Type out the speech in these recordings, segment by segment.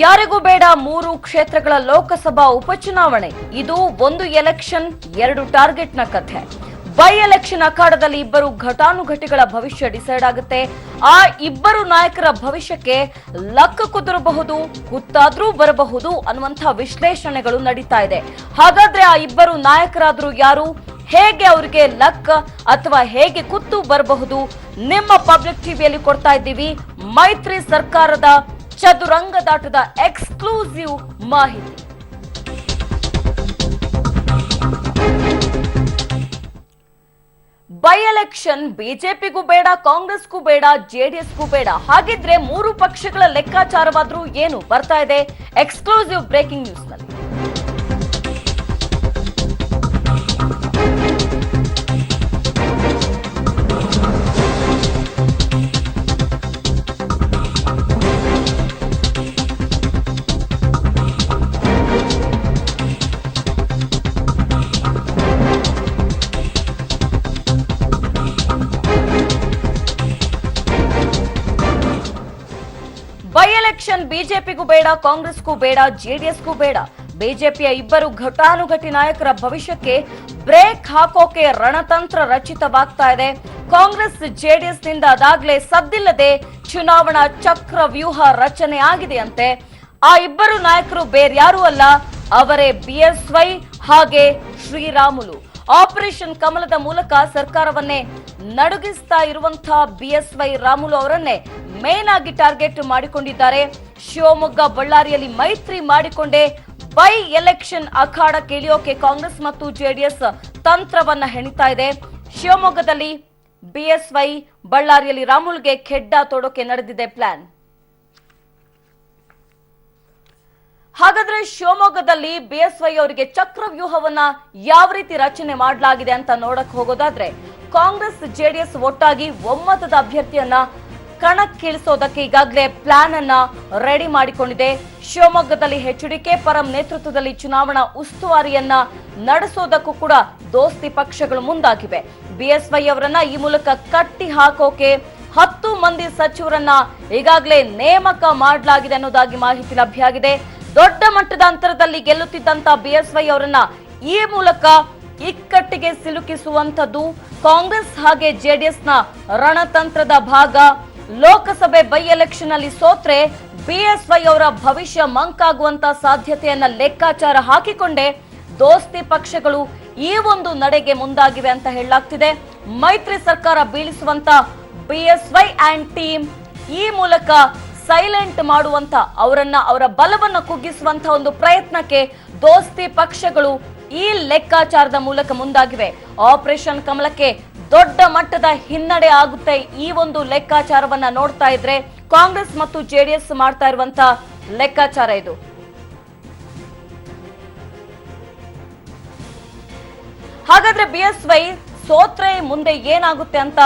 ಯಾರಿಗೂ ಬೇಡ 3 ಕ್ಷೇತ್ರಗಳ ಲೋಕಸಭಾ ಉಪಚುನಾವಣೆ. ಇದು ಒಂದು ಎಲೆಕ್ಷನ್ 2 ಟಾರ್ಗೆಟ್ನ ಕಥೆ. ಬೈ ಎಲೆಕ್ಷನ್ ಅಖಾಡದಲ್ಲಿ ಇಬ್ಬರು ಘಟಾನುಘಟಿಗಳ ಭವಿಷ್ಯ ಡಿಸೈಡ್ ಆಗುತ್ತೆ. ಆ ಇಬ್ಬರು ನಾಯಕರ ಭವಿಷ್ಯಕ್ಕೆ ಲಕ್ ಕುದುರಬಹುದು, ಹುತ್ತಾದ್ರೂ ಬರಬಹುದು ಅನ್ನುವಂಥ ವಿಶ್ಲೇಷಣೆಗಳು ನಡೀತಾ ಇದೆ. ಹಾಗಾದ್ರೆ ಆ ಇಬ್ಬರು ನಾಯಕರಾದ್ರೂ ಯಾರು? ಹೇಗೆ ಅವರಿಗೆ ಲಕ್ ಅಥವಾ ಹೇಗೆ ಕುತ್ತು ಬರಬಹುದು? ನಿಮ್ಮ ಪಬ್ಲಿಕ್ ಟಿವಿಯಲ್ಲಿ ಕೊಡ್ತಾ ಇದ್ದೀವಿ ಮೈತ್ರಿ ಸರ್ಕಾರದ ಚದುರಂಗದಾಟದ ಎಕ್ಸ್ಕ್ಲೂಸಿವ್ ಮಾಹಿತಿ. ಬೈ ಎಲೆಕ್ಷನ್ ಬಿಜೆಪಿಗೂ ಬೇಡ, ಕಾಂಗ್ರೆಸ್ಗೂ ಬೇಡ, ಜೆಡಿಎಸ್ಗೂ ಬೇಡ. ಹಾಗಿದ್ರೆ 3 ಪಕ್ಷಗಳ ಲೆಕ್ಕಾಚಾರವಾದ್ರೂ ಏನು? ಬರ್ತಾ ಇದೆ ಎಕ್ಸ್ಕ್ಲೂಸಿವ್ ಬ್ರೇಕಿಂಗ್ ನ್ಯೂಸ್ ನಲ್ಲಿ. ಬೈ ಎಲೆಕ್ಷನ್ ಬಿಜೆಪಿಗೂ ಬೇಡ, ಕಾಂಗ್ರೆಸ್ಗೂ ಬೇಡ, ಜೆಡಿಎಸ್ಗೂ ಬೇಡ. ಬಿಜೆಪಿಯ ಇಬ್ಬರು ಘಟಾನುಘಟಿ ನಾಯಕರ ಭವಿಷ್ಯಕ್ಕೆ ಬ್ರೇಕ್ ಹಾಕೋಕೆ ರಣತಂತ್ರ ರಚಿತವಾಗ್ತಾ ಇದೆ. ಕಾಂಗ್ರೆಸ್ ಜೆಡಿಎಸ್ನಿಂದ ಅದಾಗ್ಲೇ ಸದ್ದಿಲ್ಲದೆ ಚುನಾವಣಾ ಚಕ್ರ ವ್ಯೂಹ ರಚನೆ ಆಗಿದೆಯಂತೆ. ಆ ಇಬ್ಬರು ನಾಯಕರು ಬೇರ್ಯಾರೂ ಅಲ್ಲ, ಅವರೇ ಬಿಎಸ್ವೈ ಹಾಗೆ ಶ್ರೀರಾಮುಲು. ಆಪರೇಷನ್ ಕಮಲದ ಮೂಲಕ ಸರ್ಕಾರವನ್ನೇ ನಡುಗಿಸ್ತಾ ಇರುವಂತಹ ಬಿಎಸ್ವೈ ರಾಮುಲು ಅವರನ್ನೇ ಮೇನ್ ಆಗಿ ಟಾರ್ಗೆಟ್ ಮಾಡಿಕೊಂಡಿದ್ದಾರೆ. ಶಿವಮೊಗ್ಗ ಬಳ್ಳಾರಿಯಲ್ಲಿ ಮೈತ್ರಿ ಮಾಡಿಕೊಂಡೇ ಬೈ ಎಲೆಕ್ಷನ್ ಅಖಾಡಕ್ಕೆ ಇಳಿಯೋಕೆ ಕಾಂಗ್ರೆಸ್ ಮತ್ತು ಜೆಡಿಎಸ್ ತಂತ್ರವನ್ನ ಹೆಣಿತಾ ಇದೆ. ಶಿವಮೊಗ್ಗದಲ್ಲಿ ಬಿಎಸ್ವೈ, ಬಳ್ಳಾರಿಯಲ್ಲಿ ರಾಮುಲ್ಗೆ ಖೆಡ್ಡ ತೋಡೋಕೆ ನಡೆದಿದೆ ಪ್ಲಾನ್. ಹಾಗಾದ್ರೆ ಶಿವಮೊಗ್ಗದಲ್ಲಿ ಬಿಎಸ್ವೈ ಅವರಿಗೆ ಚಕ್ರವ್ಯೂಹವನ್ನ ಯಾವ ರೀತಿ ರಚನೆ ಮಾಡಲಾಗಿದೆ ಅಂತ ನೋಡಕ್ ಹೋಗೋದಾದ್ರೆ, ಕಾಂಗ್ರೆಸ್ ಜೆಡಿಎಸ್ ಒಟ್ಟಾಗಿ ಒಮ್ಮತದ ಅಭ್ಯರ್ಥಿಯನ್ನ ಕಣಕ್ಕಿಳಿಸೋದಕ್ಕೆ ಈಗಾಗಲೇ ಪ್ಲಾನ್ ಅನ್ನ ರೆಡಿ ಮಾಡಿಕೊಂಡಿದೆ. ಶಿವಮೊಗ್ಗದಲ್ಲಿ ಎಚ್ಡಿಕೆ ಪರಂ ನೇತೃತ್ವದಲ್ಲಿ ಚುನಾವಣಾ ಉಸ್ತುವಾರಿಯನ್ನ ನಡೆಸೋದಕ್ಕೂ ಕೂಡ ದೋಸ್ತಿ ಪಕ್ಷಗಳು ಮುಂದಾಗಿವೆ. ಬಿಎಸ್ವೈ ಅವರನ್ನ ಈ ಮೂಲಕ ಕಟ್ಟಿ ಹಾಕೋಕೆ 10 ಮಂದಿ ಸಚಿವರನ್ನ ಈಗಾಗಲೇ ನೇಮಕ ಮಾಡಲಾಗಿದೆ ಅನ್ನೋದಾಗಿ ಮಾಹಿತಿ ಲಭ್ಯ ಆಗಿದೆ. ದೊಡ್ಡ ಮಟ್ಟದ ಅಂತರದಲ್ಲಿ ಗೆಲ್ಲುತ್ತಿದ್ದಂತ ಬಿಎಸ್ವೈ ಅವರನ್ನ ಈ ಮೂಲಕ ಇಕ್ಕಟ್ಟಿಗೆ ಸಿಲುಕಿಸುವಂತದ್ದು ಕಾಂಗ್ರೆಸ್ ಹಾಗೆ ಜೆಡಿಎಸ್ನ ರಣತಂತ್ರದ ಭಾಗ. ಲೋಕಸಭೆ ಬೈ ಎಲೆಕ್ಷನ್ ಅಲ್ಲಿ ಸೋತ್ರೆ ಬಿಎಸ್ವೈ ಅವರ ಭವಿಷ್ಯ ಮಂಕಾಗುವಂತ ಸಾಧ್ಯತೆಯನ್ನ ಲೆಕ್ಕಾಚಾರ ಹಾಕಿಕೊಂಡೇ ದೋಸ್ತಿ ಪಕ್ಷಗಳು ಈ ಒಂದು ನಡೆಗೆ ಮುಂದಾಗಿವೆ ಅಂತ ಹೇಳಲಾಗ್ತಿದೆ. ಮೈತ್ರಿ ಸರ್ಕಾರ ಬೀಳಿಸುವಂತ ಬಿಎಸ್ವೈ ಅಂಡ್ ಟೀಮ್ ಈ ಮೂಲಕ ಸೈಲೆಂಟ್ ಮಾಡುವಂತ ಅವರ ಬಲವನ್ನ ಕುಗ್ಗಿಸುವಂತ ಒಂದು ಪ್ರಯತ್ನಕ್ಕೆ ದೋಸ್ತಿ ಪಕ್ಷಗಳು ಈ ಲೆಕ್ಕಾಚಾರದ ಮೂಲಕ ಮುಂದಾಗಿವೆ. ಆಪರೇಷನ್ ಕಮಲಕ್ಕೆ ದೊಡ್ಡ ಮಟ್ಟದ ಹಿನ್ನಡೆ ಆಗುತ್ತೆ. ಈ ಒಂದು ಲೆಕ್ಕಾಚಾರವನ್ನ ನೋಡ್ತಾ ಇದ್ರೆ ಕಾಂಗ್ರೆಸ್ ಮತ್ತು ಜೆಡಿಎಸ್ ಮಾಡ್ತಾ ಇರುವಂತ ಲೆಕ್ಕಾಚಾರ ಇದು. ಹಾಗಾದ್ರೆ ಬಿಎಸ್ವೈ ಸೋತ್ರೆ ಮುಂದೆ ಏನಾಗುತ್ತೆ ಅಂತ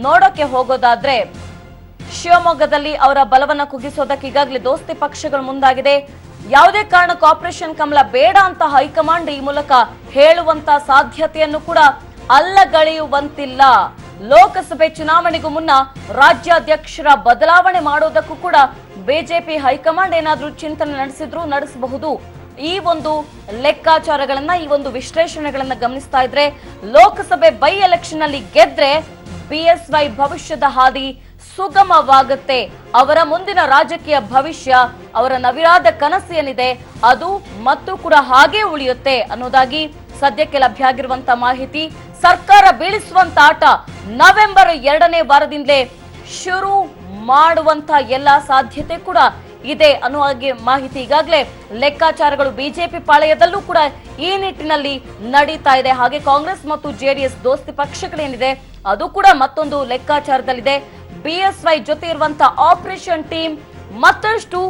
ನೋಡೋಕೆ ಹೋಗೋದಾದ್ರೆ, ಶಿವಮೊಗ್ಗದಲ್ಲಿ ಅವರ ಬಲವನ್ನ ಕುಗ್ಗಿಸೋದಕ್ಕೆ ಈಗಾಗಲೇ ದೋಸ್ತಿ ಪಕ್ಷಗಳು ಮುಂದಾಗಿದೆ. ಯಾವುದೇ ಕಾರಣಕ್ಕೂ ಆಪರೇಷನ್ ಕಮಲ ಬೇಡ ಅಂತ ಹೈಕಮಾಂಡ್ ಈ ಮೂಲಕ ಹೇಳುವಂತ ಸಾಧ್ಯತೆಯನ್ನು ಕೂಡ ಅಲ್ಲಗಳೆಯುವಂತಿಲ್ಲ. ಲೋಕಸಭೆ ಚುನಾವಣೆಗೂ ಮುನ್ನ ರಾಜ್ಯಾಧ್ಯಕ್ಷರ ಬದಲಾವಣೆ ಮಾಡೋದಕ್ಕೂ ಕೂಡ ಬಿಜೆಪಿ ಹೈಕಮಾಂಡ್ ಏನಾದ್ರೂ ಚಿಂತನೆ ನಡೆಸಬಹುದು. ಈ ಒಂದು ಲೆಕ್ಕಾಚಾರಗಳನ್ನ, ಈ ಒಂದು ವಿಶ್ಲೇಷಣೆಗಳನ್ನ ಗಮನಿಸ್ತಾ ಇದ್ರೆ ಲೋಕಸಭೆ ಬೈ ಎಲೆಕ್ಷನ್ ಅಲ್ಲಿ ಗೆದ್ರೆ ಬಿಎಸ್ವೈ ಭವಿಷ್ಯದ ಹಾದಿ ಸುಗಮವಾಗುತ್ತೆ. ಅವರ ಮುಂದಿನ ರಾಜಕೀಯ ಭವಿಷ್ಯ, ಅವರ ನವಿರಾದ ಕನಸು ಏನಿದೆ ಅದು ಮತ್ತು ಕೂಡ ಹಾಗೆ ಉಳಿಯುತ್ತೆ ಅನ್ನೋದಾಗಿ ಸದ್ಯಕ್ಕೆ ಲಭ್ಯ ಆಗಿರುವಂತ ಮಾಹಿತಿ. ಸರ್ಕಾರ ಬೀಳಿಸುವಂತ ಆಟ ನವೆಂಬರ್ 2ನೇ ವಾರದಿಂದಲೇ ಶುರು ಮಾಡುವಂತ ಎಲ್ಲಾ ಸಾಧ್ಯತೆ ಕೂಡ ಇದೆ ಅನ್ನೋ ಮಾಹಿತಿ ಈಗಾಗಲೇ ಲೆಕ್ಕಾಚಾರಗಳು ಬಿಜೆಪಿ ಪಾಳೆಯದಲ್ಲೂ ಕೂಡ ಈ ನಿಟ್ಟಿನಲ್ಲಿ ನಡೀತಾ ಇದೆ. ಹಾಗೆ ಕಾಂಗ್ರೆಸ್ ಮತ್ತು ಜೆಡಿಎಸ್ ದೋಸ್ತಿ ಪಕ್ಷಗಳೇನಿದೆ ಅದು ಕೂಡ ಮತ್ತೊಂದು ಲೆಕ್ಕಾಚಾರದಲ್ಲಿದೆ. ಬಿಎಸ್ವೈ ಜೊತೆ ಇರುವಂತ ಆಪರೇಷನ್ ಟೀಮ್ ಮತ್ತಷ್ಟು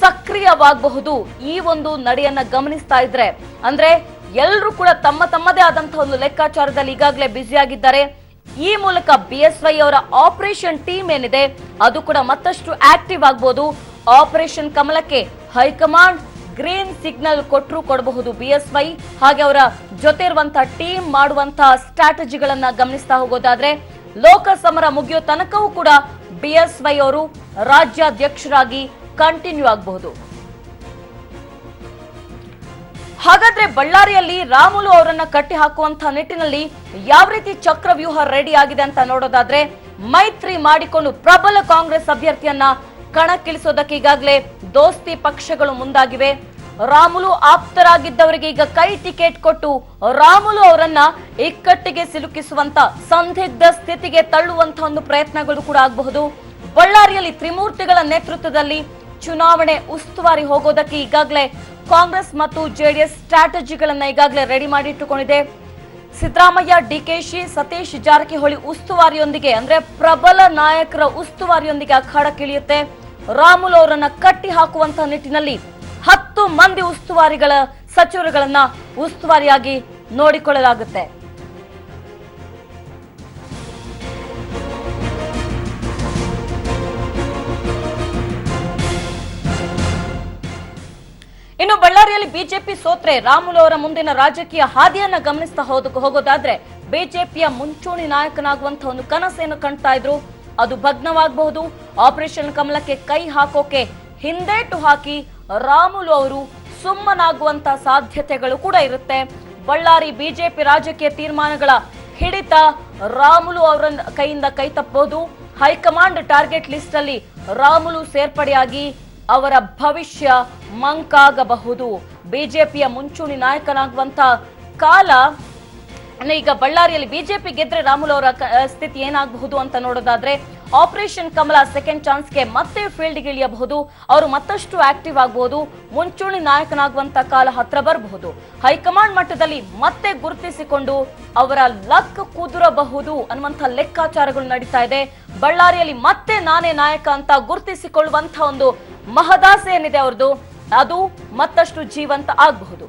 ಸಕ್ರಿಯವಾಗಬಹುದು. ಈ ಒಂದು ನಡೆಯನ್ನ ಗಮನಿಸ್ತಾ ಇದ್ರೆ ಅಂದ್ರೆ ಎಲ್ಲರೂ ಕೂಡ ತಮ್ಮದೇ ಆದಂತಹ ಒಂದು ಲೆಕ್ಕಾಚಾರದಲ್ಲಿ ಈಗಾಗಲೇ ಬ್ಯುಸಿ ಆಗಿದ್ದಾರೆ. ಈ ಮೂಲಕ ಬಿಎಸ್ವೈ ಅವರ ಆಪರೇಷನ್ ಟೀಮ್ ಏನಿದೆ ಅದು ಕೂಡ ಮತ್ತಷ್ಟು ಆಕ್ಟಿವ್ ಆಗಬಹುದು. ಆಪರೇಷನ್ ಕಮಲಕ್ಕೆ ಹೈಕಮಾಂಡ್ ಗ್ರೀನ್ ಸಿಗ್ನಲ್ ಕೊಡಬಹುದು. ಬಿಎಸ್ವೈ ಹಾಗೆ ಅವರ ಜೊತೆ ಇರುವಂತಹ ಟೀಮ್ ಮಾಡುವಂತಹ ಸ್ಟ್ರಾಟಜಿಗಳನ್ನ ಗಮನಿಸ್ತಾ ಹೋಗೋದಾದ್ರೆ ಲೋಕ ಸಮರ ಮುಗಿಯೋ ತನಕವೂ ಕೂಡ ಬಿಎಸ್ವೈ ಅವರು ರಾಜ್ಯಾಧ್ಯಕ್ಷರಾಗಿ ಕಂಟಿನ್ಯೂ ಆಗಬಹುದು. ಹಾಗಾದ್ರೆ ಬಳ್ಳಾರಿಯಲ್ಲಿ ರಾಮುಲು ಅವರನ್ನ ಕಟ್ಟಿ ಹಾಕುವಂತಹ ನಿಟ್ಟಿನಲ್ಲಿ ಯಾವ ರೀತಿ ಚಕ್ರವ್ಯೂಹ ರೆಡಿ ಆಗಿದೆ ಅಂತ ನೋಡೋದಾದ್ರೆ, ಮೈತ್ರಿ ಮಾಡಿಕೊಂಡು ಪ್ರಬಲ ಕಾಂಗ್ರೆಸ್ ಅಭ್ಯರ್ಥಿಯನ್ನ ಕಣಕ್ಕಿಳಿಸೋದಕ್ಕೆ ಈಗಾಗಲೇ ದೋಸ್ತಿ ಪಕ್ಷಗಳು ಮುಂದಾಗಿವೆ. ರಾಮುಲು ಆಪ್ತರಾಗಿದ್ದವರಿಗೆ ಈಗ ಕೈ ಟಿಕೆಟ್ ಕೊಟ್ಟು ರಾಮುಲು ಅವರನ್ನ ಇಕ್ಕಟ್ಟಿಗೆ ಸಿಲುಕಿಸುವಂತ ಸಂದಿಗ್ಧ ಸ್ಥಿತಿಗೆ ತಳ್ಳುವಂತಹ ಒಂದು ಪ್ರಯತ್ನಗಳು ಕೂಡ ಆಗಬಹುದು. ಬಳ್ಳಾರಿಯಲ್ಲಿ ತ್ರಿಮೂರ್ತಿಗಳ ನೇತೃತ್ವದಲ್ಲಿ ಚುನಾವಣೆ ಉಸ್ತುವಾರಿ ಹೋಗೋದಕ್ಕೆ ಈಗಾಗಲೇ ಕಾಂಗ್ರೆಸ್ ಮತ್ತು ಜೆಡಿಎಸ್ ಸ್ಟ್ರಾಟಜಿಗಳನ್ನ ಈಗಾಗಲೇ ರೆಡಿ ಮಾಡಿಟ್ಟುಕೊಂಡಿದೆ. ಸಿದ್ದರಾಮಯ್ಯ, ಡಿಕೆಶಿ, ಸತೀಶ್ ಜಾರಕಿಹೊಳಿ ಉಸ್ತುವಾರಿಯೊಂದಿಗೆ ಅಂದ್ರೆ ಪ್ರಬಲ ನಾಯಕರ ಉಸ್ತುವಾರಿಯೊಂದಿಗೆ ಅಖಾಡಕ್ಕಿಳಿಯುತ್ತೆ. ರಾಮುಲು ಅವರನ್ನ ಕಟ್ಟಿ ಹಾಕುವಂತಹ ನಿಟ್ಟಿನಲ್ಲಿ 10 ಮಂದಿ ಉಸ್ತುವಾರಿಗಳ ಸಚಿವರುಗಳನ್ನ ಉಸ್ತುವಾರಿಯಾಗಿ ನೋಡಿಕೊಳ್ಳಲಾಗುತ್ತೆ. ಇನ್ನು ಬಳ್ಳಾರಿಯಲ್ಲಿ ಬಿಜೆಪಿ ಸೋತ್ರೆ ರಾಮುಲು ಅವರ ಮುಂದಿನ ರಾಜಕೀಯ ಹಾದಿಯನ್ನ ಗಮನಿಸ್ತಾ ಹೋಗೋದಾದ್ರೆ, ಬಿಜೆಪಿಯ ಮುಂಚೂಣಿ ನಾಯಕನಾಗುವಂತಹ ಒಂದು ಕನಸೇನು ಕಾಣ್ತಾ ಇದ್ರು, ಅದು ಭಗ್ನವಾಗಬಹುದು. ಆಪರೇಷನ್ ಕಮಲಕ್ಕೆ ಕೈ ಹಾಕೋಕೆ ಹಿಂದೇಟು ಹಾಕಿ ರಾಮುಲು ಅವರು ಸುಮ್ಮನಾಗುವಂತ ಸಾಧ್ಯತೆಗಳು ಕೂಡ ಇರುತ್ತೆ. ಬಳ್ಳಾರಿ ಬಿಜೆಪಿ ರಾಜಕೀಯ ತೀರ್ಮಾನಗಳ ಹಿಡಿತ ರಾಮುಲು ಅವರ ಕೈಯಿಂದ ಕೈ ತಪ್ಪಬಹುದು. ಹೈಕಮಾಂಡ್ ಟಾರ್ಗೆಟ್ ಲಿಸ್ಟ್ ಅಲ್ಲಿ ರಾಮುಲು ಸೇರ್ಪಡೆಯಾಗಿ ಅವರ ಭವಿಷ್ಯ ಮಂಕಾಗಬಹುದು. ಬಿಜೆಪಿಯ ಮುಂಚೂಣಿ ನಾಯಕನಾಗುವಂತ ಕಾಲ ಈಗ ಬಳ್ಳಾರಿಯಲ್ಲಿ ಬಿಜೆಪಿ ಗೆದ್ರೆ ರಾಮುಲು ಅವರ ಸ್ಥಿತಿ ಏನಾಗಬಹುದು ಅಂತ ನೋಡೋದಾದ್ರೆ, ಆಪರೇಷನ್ ಕಮಲ ಸೆಕೆಂಡ್ ಚಾನ್ಸ್ಗೆ ಮತ್ತೆ ಫೀಲ್ಡ್ಗೆ ಇಳಿಯಬಹುದು. ಅವರು ಮತ್ತಷ್ಟು ಆಕ್ಟಿವ್ ಆಗಬಹುದು. ಮುಂಚೂಣಿ ನಾಯಕನಾಗುವಂತ ಕಾಲ ಹತ್ರ ಬರಬಹುದು. ಹೈಕಮಾಂಡ್ ಮಟ್ಟದಲ್ಲಿ ಮತ್ತೆ ಗುರುತಿಸಿಕೊಂಡು ಅವರ ಲಕ್ ಕುದುರಬಹುದು ಅನ್ನುವಂಥ ಲೆಕ್ಕಾಚಾರಗಳು ನಡೀತಾ ಇದೆ. ಬಳ್ಳಾರಿಯಲ್ಲಿ ಮತ್ತೆ ನಾನೇ ನಾಯಕ ಅಂತ ಗುರುತಿಸಿಕೊಳ್ಳುವಂತ ಒಂದು ಮಹದಾಸೆ ಏನಿದೆ ಅವ್ರದ್ದು, ಅದು ಮತ್ತಷ್ಟು ಜೀವಂತ ಆಗಬಹುದು.